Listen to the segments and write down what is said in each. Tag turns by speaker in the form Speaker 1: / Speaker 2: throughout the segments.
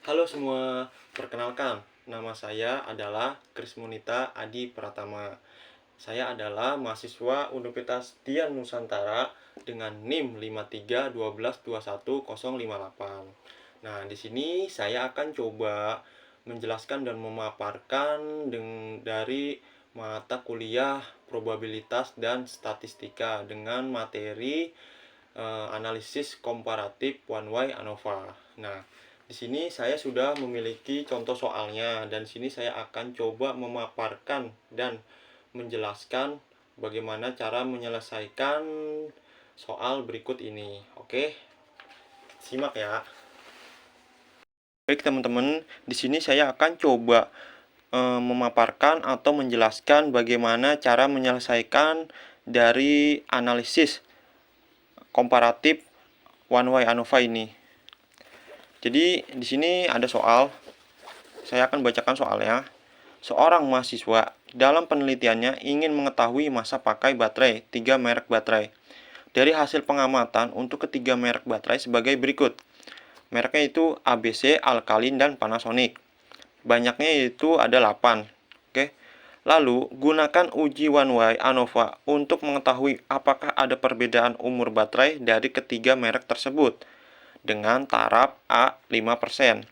Speaker 1: Halo semua, perkenalkan, nama saya adalah Krismunita Adi Pratama. Saya adalah mahasiswa Universitas Dian Nusantara dengan NIM 5312121058. Nah, di sini saya akan coba menjelaskan dan memaparkan dari mata kuliah probabilitas dan statistika dengan materi analisis komparatif one way ANOVA. Nah, di sini saya sudah memiliki contoh soalnya dan sini saya akan coba memaparkan dan menjelaskan bagaimana cara menyelesaikan soal berikut ini. Oke, simak ya. Baik teman-teman, di sini saya akan coba memaparkan atau menjelaskan bagaimana cara menyelesaikan dari analisis komparatif one way ANOVA ini. Jadi di sini ada soal. Saya akan bacakan soalnya. Seorang mahasiswa dalam penelitiannya ingin mengetahui masa pakai baterai 3 merek baterai. Dari hasil pengamatan untuk ketiga merek baterai sebagai berikut. Mereknya itu ABC, Alkaline, dan Panasonic. Banyaknya yaitu ada 8. Oke. Lalu, gunakan uji one way ANOVA untuk mengetahui apakah ada perbedaan umur baterai dari ketiga merek tersebut dengan taraf A 5%.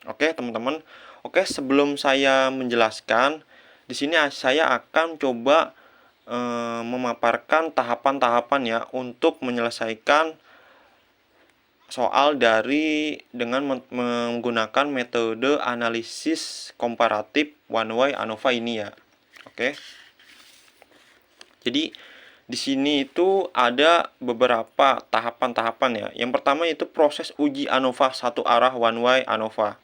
Speaker 1: Oke, teman-teman. Oke, sebelum saya menjelaskan, di sini saya akan coba memaparkan tahapan-tahapan ya untuk menyelesaikan soal dengan menggunakan metode analisis komparatif one way ANOVA ini ya. Oke. Jadi di sini itu ada beberapa tahapan-tahapan ya. Yang pertama itu proses uji ANOVA satu arah one way ANOVA.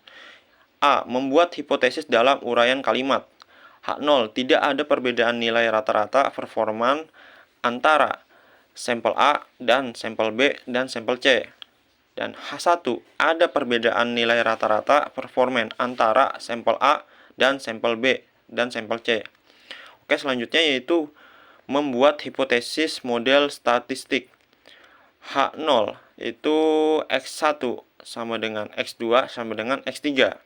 Speaker 1: A. Membuat hipotesis dalam uraian kalimat. H0. Tidak ada perbedaan nilai rata-rata performan antara sampel A dan sampel B dan sampel C. Dan H1. Ada perbedaan nilai rata-rata performan antara sampel A dan sampel B dan sampel C. Oke, selanjutnya yaitu membuat hipotesis model statistik. H0 itu X1 sama dengan X2 sama dengan X3.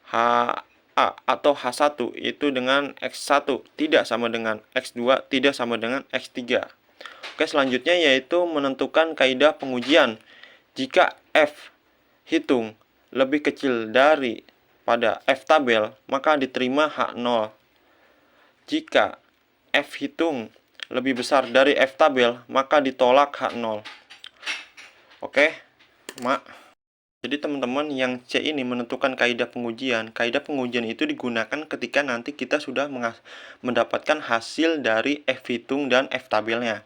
Speaker 1: HA atau H1 itu dengan X1 tidak sama dengan X2 tidak sama dengan X3. Oke, selanjutnya yaitu menentukan kaidah pengujian. Jika F hitung lebih kecil dari pada F tabel, maka diterima H0. Jika F hitung lebih besar dari F tabel, maka ditolak H0. Oke, Mak. Jadi teman-teman, yang C ini menentukan kaidah pengujian. Kaidah pengujian itu digunakan ketika nanti kita sudah mendapatkan hasil dari F hitung dan F tabelnya.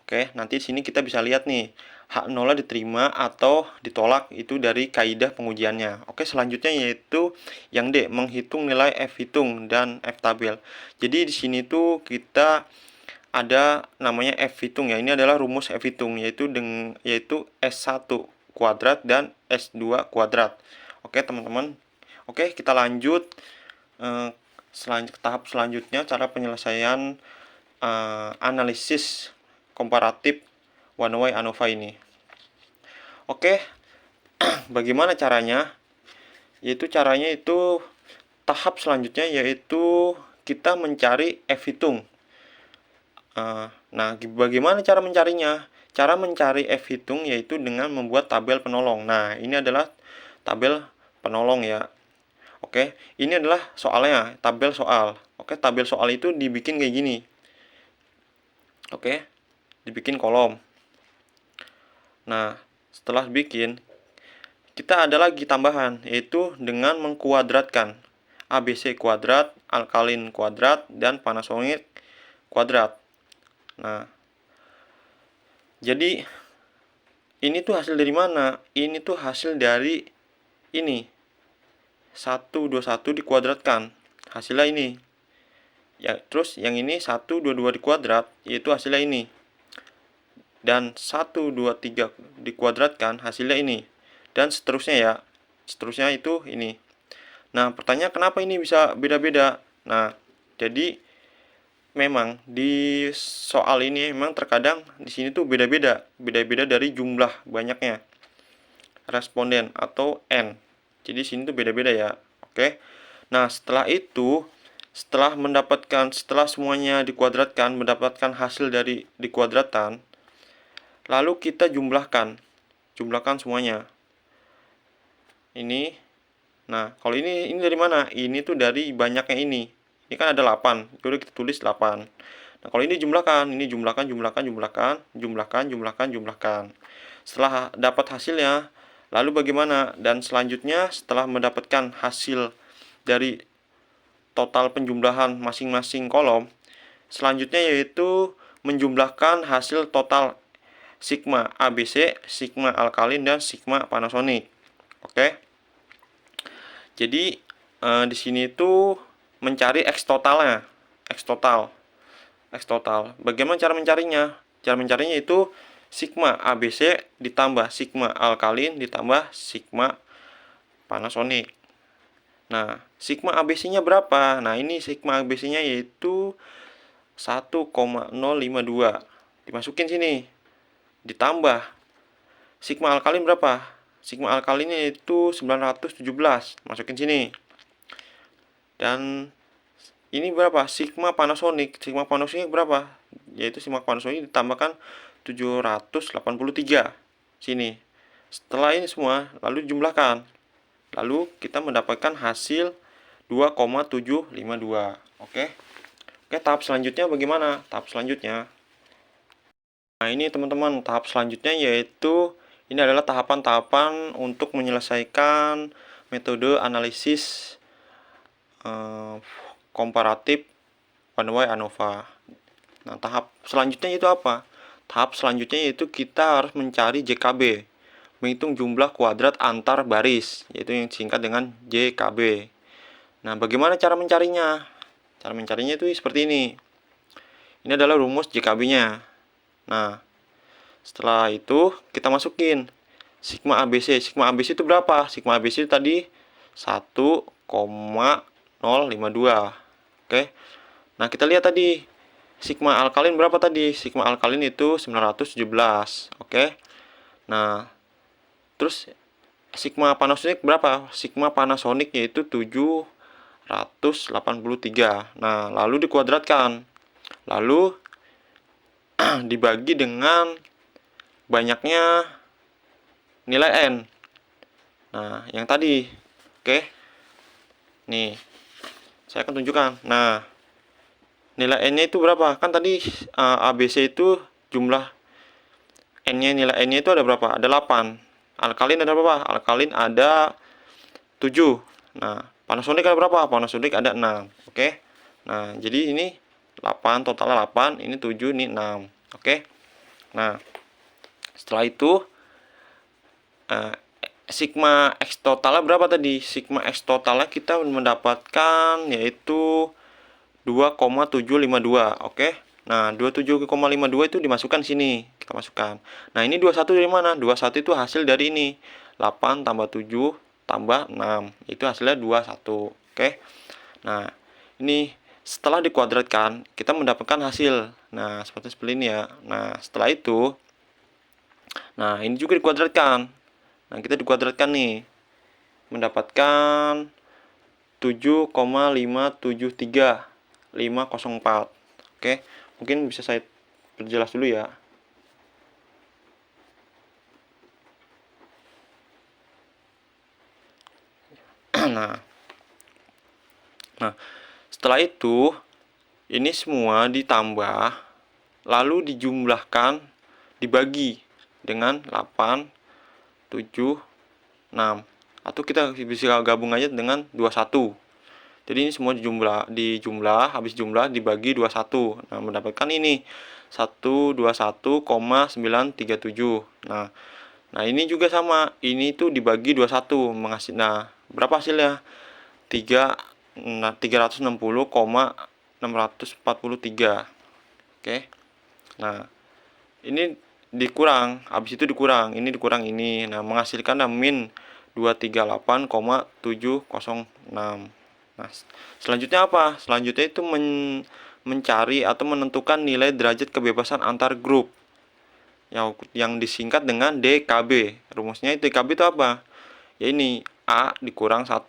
Speaker 1: Oke, nanti sini kita bisa lihat nih, H0 diterima atau ditolak itu dari kaidah pengujiannya. Oke, selanjutnya yaitu yang D, menghitung nilai F hitung dan F tabel. Jadi di sini tuh kita ada namanya F hitung ya. Ini adalah rumus F hitung yaitu S1 kuadrat dan S2 kuadrat. Oke, teman-teman. Oke, kita lanjut tahap selanjutnya, cara penyelesaian analisis komparatif one way ANOVA ini. Oke, bagaimana caranya? Caranya itu tahap selanjutnya yaitu kita mencari F hitung. Nah, bagaimana cara mencarinya? Cara mencari F hitung yaitu dengan membuat tabel penolong. Nah, ini adalah tabel penolong ya. Oke, ini adalah soalnya, tabel soal. Oke, tabel soal itu dibikin kayak gini. Oke, dibikin kolom. Nah, setelah bikin, kita ada lagi tambahan, yaitu dengan mengkuadratkan ABC kuadrat, Alkaline kuadrat, dan Panasonic kuadrat. Nah, jadi ini tuh hasil dari mana? Ini tuh hasil dari ini. 121 dikuadratkan. Hasilnya ini. Ya, terus yang ini 122 dikuadrat, yaitu hasilnya ini. Dan 123 dikuadratkan, hasilnya ini. Dan seterusnya ya. Seterusnya itu ini. Nah, pertanyaan kenapa ini bisa beda-beda? Nah, jadi memang di soal ini memang terkadang di sini tuh beda-beda dari jumlah banyaknya responden atau N. Jadi sini tuh beda-beda ya. Oke. Nah, setelah itu, setelah semuanya dikuadratkan, mendapatkan hasil dari dikuadratkan, lalu kita jumlahkan semuanya. Ini. Nah, kalau ini dari mana? Ini tuh dari banyaknya ini. Ini kan ada 8. Jadi kita tulis 8. Nah, kalau ini jumlahkan. Setelah dapat hasilnya, lalu bagaimana? Dan selanjutnya setelah mendapatkan hasil dari total penjumlahan masing-masing kolom, selanjutnya yaitu menjumlahkan hasil total sigma ABC, sigma alkalin, dan sigma Panasonic. Oke. Jadi di sini itu mencari X totalnya. X total. Bagaimana cara mencarinya? Cara mencarinya itu sigma ABC ditambah sigma alkalin ditambah sigma Panasonic. Nah, sigma ABC-nya berapa? Nah, ini sigma ABC-nya yaitu 1,052. Dimasukin sini. Ditambah sigma alkalin berapa? Sigma alkalinnya itu 917. Masukin sini. Dan ini berapa? Sigma Panasonic berapa? Yaitu sigma Panasonic ditambahkan 783. Sini. Setelah ini semua, lalu jumlahkan. Lalu kita mendapatkan hasil 2,752. Oke. Oke, tahap selanjutnya bagaimana? Tahap selanjutnya. Nah, ini teman-teman, tahap selanjutnya yaitu ini adalah tahapan-tahapan untuk menyelesaikan metode analisis komparatif one-way ANOVA. Nah, tahap selanjutnya itu apa? Tahap selanjutnya yaitu kita harus mencari JKB, menghitung jumlah kuadrat antar baris, yaitu yang disingkat dengan JKB. Nah, bagaimana cara mencarinya? Cara mencarinya itu seperti ini. Ini adalah rumus JKB-nya. Nah, setelah itu kita masukin sigma ABC. Sigma ABC itu berapa? Sigma ABC itu tadi 1,052. Oke. Nah, kita lihat tadi sigma alkalin berapa tadi? Sigma alkalin itu 917. Oke. Nah, terus sigma Panasonic berapa? Sigma Panasonic yaitu 783. Nah, lalu dikuadratkan. Lalu dibagi dengan banyaknya nilai N. Nah, yang tadi. Oke. Nih. Saya akan tunjukkan. Nah, nilai N-nya itu berapa? Kan tadi ABC itu jumlah N-nya, nilai N-nya itu ada berapa? Ada 8. Alkalin ada berapa? Alkalin ada 7. Nah, Panasonic ada berapa? Panasonic ada 6. Oke. Nah, jadi ini 8, totalnya 8, ini 7, ini 6. Oke. Nah, setelah itu sigma X totalnya berapa tadi? Sigma X totalnya kita mendapatkan yaitu 2,752. Oke. Nah, 27,52 itu dimasukkan sini. Kita masukkan. Nah, ini 21 dari mana? 21 itu hasil dari ini. 8 tambah 7 tambah 6. Itu hasilnya 21. Oke. Nah, ini setelah dikuadratkan, kita mendapatkan hasil. Nah, seperti ini ya. Nah, setelah itu, nah, ini juga dikuadratkan. Nah, kita dikuadratkan nih. Mendapatkan 7,573.504. Oke, mungkin bisa saya perjelas dulu ya. Nah, setelah itu ini semua ditambah, lalu dijumlahkan, dibagi dengan 8, 7, 6. Atau kita bisa gabung aja dengan 21. Jadi ini semua dijumlah, habis jumlah dibagi 21. Nah, mendapatkan ini 121,937. Nah, ini juga sama. Ini tuh dibagi 21 menghasil. Nah, berapa hasilnya? 360,643. Oke. Nah, ini dikurang, habis itu dikurang, ini dikurang ini. Nah, menghasilkan min 238,706. Nah, selanjutnya apa? Selanjutnya itu mencari atau menentukan nilai derajat kebebasan antar grup yang disingkat dengan DKB. Rumusnya DKB itu apa? Ya ini A dikurang 1.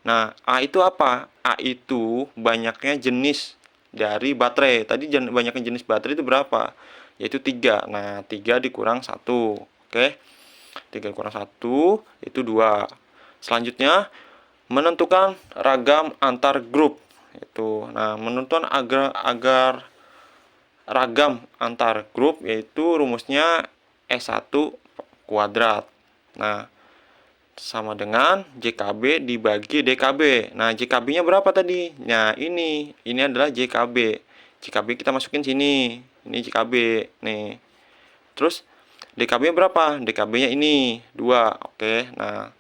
Speaker 1: Nah, A itu apa? A itu banyaknya jenis dari baterai. Tadi banyaknya jenis baterai itu berapa? Yaitu 3. Nah, 3 dikurang 1. Oke. 3 kurang 1 itu 2. Selanjutnya menentukan ragam antar grup. Nah, menentukan agar ragam antar grup yaitu rumusnya S1 kuadrat. Nah, sama dengan JKB dibagi DKB. Nah, JKB-nya berapa tadi? Nah, ini adalah JKB. JKB kita masukin sini. Ini JKB nih. Terus DKB-nya berapa? DKB-nya ini 2. Oke. Nah,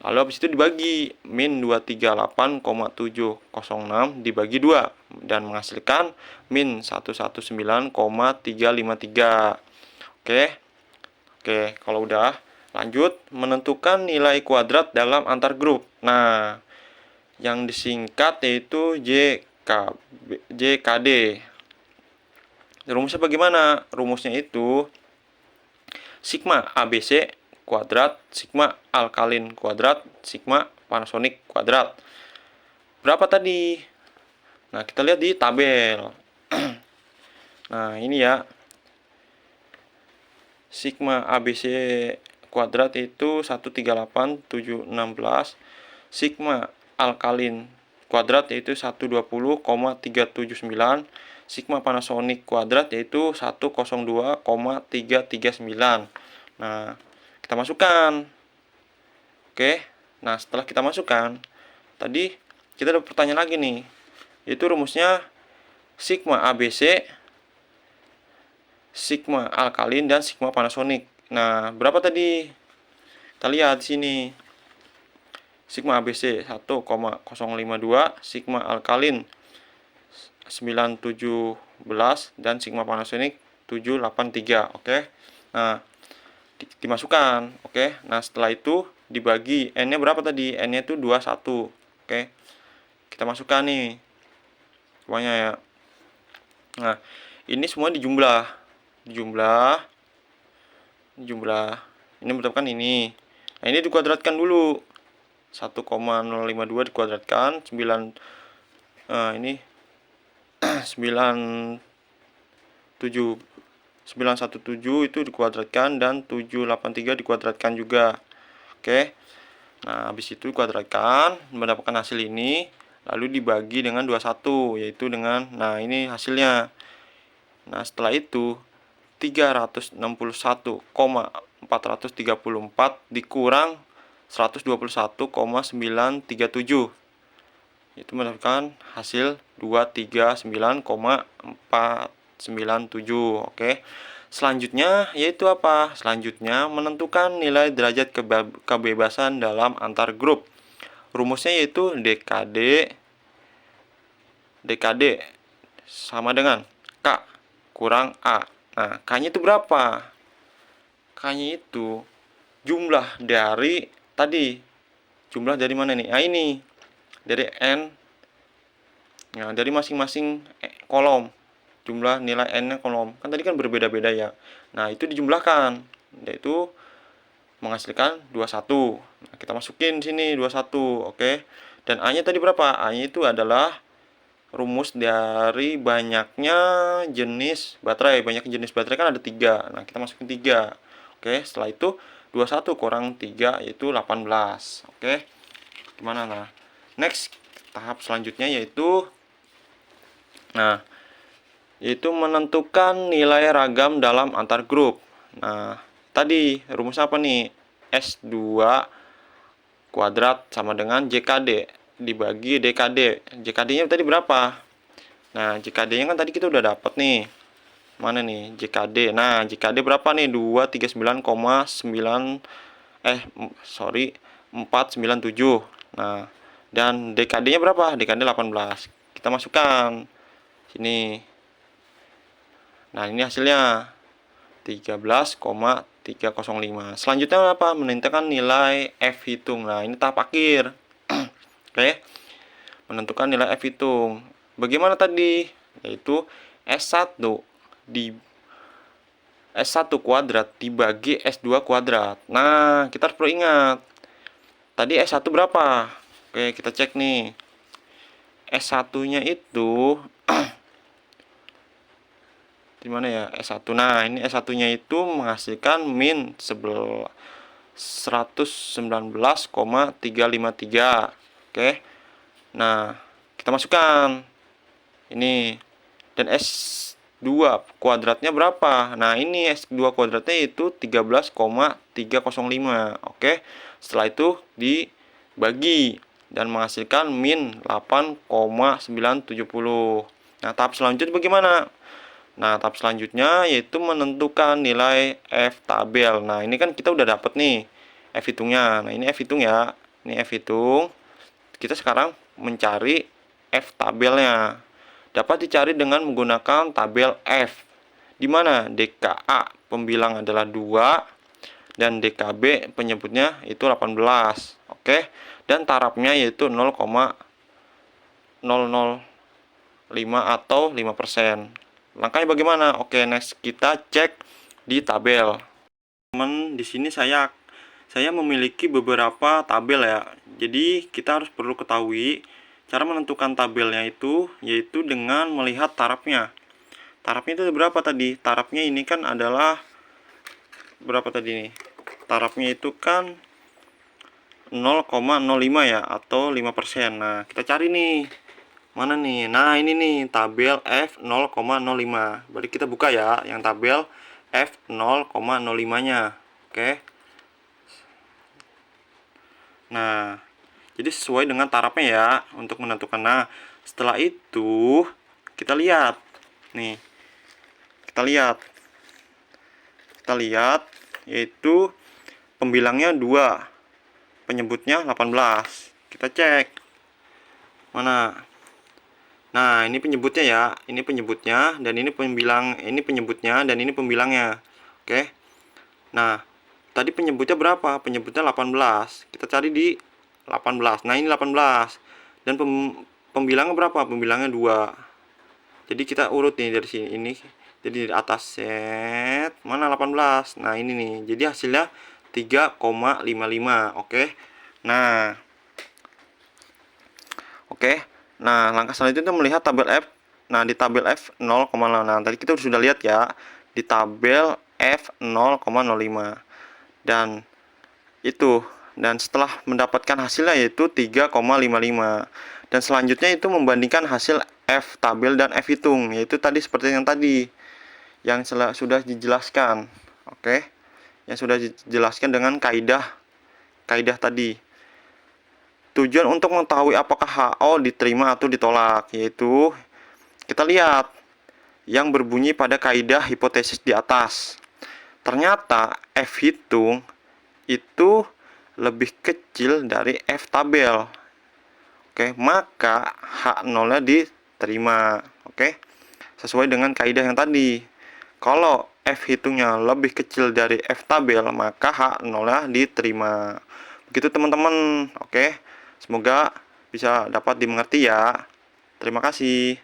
Speaker 1: lalu habis itu dibagi min 238,706 dibagi 2 dan menghasilkan min 119,353. Oke. Oke, kalau udah lanjut menentukan nilai kuadrat dalam antar grup. Nah, yang disingkat yaitu JKD. Rumusnya bagaimana? Rumusnya itu sigma ABC kuadrat, sigma alkalin kuadrat, sigma Panasonic kuadrat. Berapa tadi? Nah, kita lihat di tabel. Nah, ini ya. Sigma ABC kuadrat itu 138,716. Sigma alkalin kuadrat yaitu 120,379. Sigma Panasonic kuadrat yaitu 102,339. Nah, kita masukkan. Oke. Nah, setelah kita masukkan, tadi kita ada pertanyaan lagi nih. Yaitu rumusnya sigma ABC, sigma alkalin dan sigma Panasonic. Nah, berapa tadi? Kita lihat di sini. Sigma ABC 1,052, sigma alkalin 917 dan sigma Panasonic 783. Oke. Nah, dimasukkan. Oke. Nah, setelah itu dibagi N-nya berapa tadi? N-nya itu 21. Oke. Kita masukkan nih. Semuanya ya. Nah, ini semua dijumlah. Ini menetapkan ini. Nah, ini dikuadratkan dulu. 1,052 dikuadratkan 9 ini 917 itu dikuadratkan dan 783 dikuadratkan juga. Oke. Nah, habis itu dikuadratkan mendapatkan hasil ini lalu dibagi dengan 21 yaitu dengan ini hasilnya. Nah, setelah itu 361,434 dikurang 121,937 itu mendapatkan hasil 239,497. Oke. Selanjutnya yaitu apa? Selanjutnya menentukan nilai derajat kebebasan dalam antar grup. Rumusnya yaitu DKD sama dengan K kurang A. Nah, K-nya itu berapa? K-nya itu jumlah dari tadi. Jumlah dari mana nih? Nah, ini. Dari N. Nah, dari masing-masing kolom. Jumlah nilai N-nya kolom. Kan tadi kan berbeda-beda ya. Nah, itu dijumlahkan. Yaitu menghasilkan 21. Nah, kita masukin sini 21. Oke. Dan A-nya tadi berapa? A-nya itu adalah rumus dari banyaknya jenis baterai. Banyak jenis baterai kan ada 3. Nah, kita masukin 3. Oke, setelah itu 21 kurang 3 yaitu 18. Oke. Gimana? Nah, next tahap selanjutnya yaitu yaitu menentukan nilai ragam dalam antar grup. Nah, tadi rumus apa nih? S2 kuadrat sama dengan JKD dibagi DKD. JKD-nya tadi berapa? Nah, JKD-nya kan tadi kita udah dapat nih. Mana nih JKD? Nah, JKD berapa nih? 497. Nah, dan DKD-nya berapa? DKD 18. Kita masukkan sini. Nah, ini hasilnya 13,305. Selanjutnya apa? Menentukan nilai F hitung. Nah, ini tahap akhir. Oke. Menentukan nilai F hitung. Bagaimana tadi? Yaitu S1 kuadrat dibagi S2 kuadrat. Nah, kita harus perlu ingat. tadi S1 berapa? Oke, kita cek nih. S1-nya itu di mana ya S1? Nah, ini S1-nya itu menghasilkan min 119,353. Oke. Nah, kita masukkan ini. Dan S2 kuadratnya berapa? Nah, ini S2 kuadratnya itu 13,305. Oke. Setelah itu dibagi dan menghasilkan min 8,970. Nah, tahap selanjutnya bagaimana? Nah, tahap selanjutnya yaitu menentukan nilai F tabel. Nah, ini kan kita udah dapet nih F hitungnya. Nah, ini F hitung ya. Ini F hitung. Kita sekarang mencari F tabelnya. Dapat dicari dengan menggunakan tabel F, di mana DKA pembilang adalah 2 dan DKB penyebutnya itu 18. Oke. Dan tarafnya yaitu 0,005 atau 5%. Langkahnya bagaimana? Oke, next kita cek di tabel. Teman, di sini saya memiliki beberapa tabel ya. Jadi kita harus perlu ketahui cara menentukan tabelnya itu yaitu dengan melihat tarafnya. Tarafnya itu berapa tadi? Tarafnya ini kan adalah berapa tadi nih? Tarafnya itu kan 0,05 ya atau 5%. Nah, kita cari nih. Mana nih? Nah, ini nih tabel F 0,05. Berarti kita buka ya yang tabel F 0,05-nya. Oke. Nah, jadi sesuai dengan tarafnya ya untuk menentukan. Nah, setelah itu kita lihat. Nih. Kita lihat yaitu pembilangnya 2. Penyebutnya 18. Kita cek. Mana? Nah, ini penyebutnya ya. Ini penyebutnya dan ini penyebutnya dan ini pembilangnya. Oke. Nah, tadi penyebutnya berapa? Penyebutnya 18. Kita cari di 18. Nah, ini 18. Dan pembilangnya berapa? Pembilangnya 2. Jadi kita urut nih dari sini. Ini jadi di atas set. Mana 18? Nah, ini nih. Jadi hasilnya 3,55. Oke. Nah. Oke. Nah, langkah selanjutnya melihat tabel F. Nah, di tabel F 0,0. Nah, tadi kita sudah lihat ya di tabel F 0,05. Dan itu, dan setelah mendapatkan hasilnya yaitu 3,55. Dan selanjutnya itu membandingkan hasil F tabel dan F hitung, yaitu tadi seperti yang tadi yang sudah dijelaskan. Oke. Yang sudah dijelaskan dengan kaidah tadi. Tujuan untuk mengetahui apakah HO diterima atau ditolak, yaitu kita lihat yang berbunyi pada kaidah hipotesis di atas. Ternyata F hitung itu lebih kecil dari F tabel. Oke, maka H0-nya diterima. Oke. Sesuai dengan kaidah yang tadi. Kalau F hitungnya lebih kecil dari F tabel, maka H0-nya diterima. Begitu teman-teman. Oke. Semoga bisa dapat dimengerti ya. Terima kasih.